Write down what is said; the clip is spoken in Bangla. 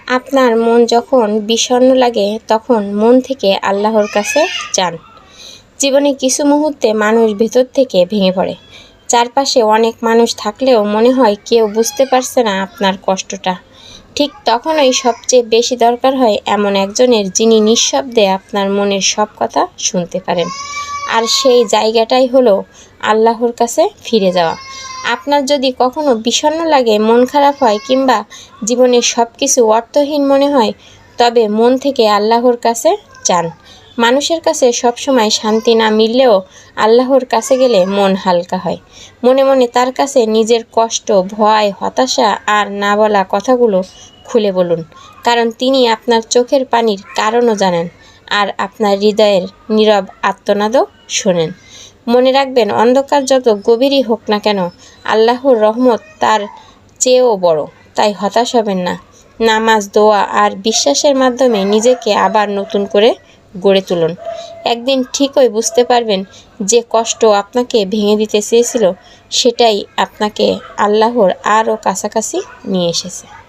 আপনার মন যখন বিষণ্ণ লাগে তখন মন থেকে আল্লাহর কাছে চান। জীবনে কিছু মুহূর্তে মানুষ ভেতর থেকে ভেঙে পড়ে। চারপাশে অনেক মানুষ থাকলেও মনে হয় কেউ বুঝতে পারছে না আপনার কষ্টটা। ঠিক তখনই সবচেয়ে বেশি দরকার হয় এমন একজনের, যিনি নিঃশব্দে আপনার মনের সব কথা শুনতে পারেন। আর সেই জায়গাটাই হলো আল্লাহর কাছে ফিরে যাওয়া। আপনার যদি কখনো বিষণ্ণ লাগে, মন খারাপ হয় কিংবা জীবনের সব কিছু অর্থহীন মনে হয়, তবে মন থেকে আল্লাহর কাছে চান। মানুষের কাছে সবসময় শান্তি না মিললেও আল্লাহর কাছে গেলে মন হালকা হয়। মনে মনে তার কাছে নিজের কষ্ট, ভয়, হতাশা আর না বলা কথাগুলো খুলে বলুন, কারণ তিনি আপনার চোখের পানির কারণও জানেন আর আপনার হৃদয়ের নীরব আর্তনাদও শোনেন। মনে রাখবেন, অন্ধকার যত গভীরই হোক না কেন, আল্লাহর রহমত তার চেয়েও বড়। তাই হতাশ হবেন না। নামাজ, দোয়া আর বিশ্বাসের মাধ্যমে নিজেকে আবার নতুন করে গড়ে তুলুন। একদিন ঠিকই বুঝতে পারবেন যে কষ্ট আপনাকে ভেঙে দিতে চেয়েছিল, সেটাই আপনাকে আল্লাহর আরও কাছাকাছি নিয়ে এসেছে।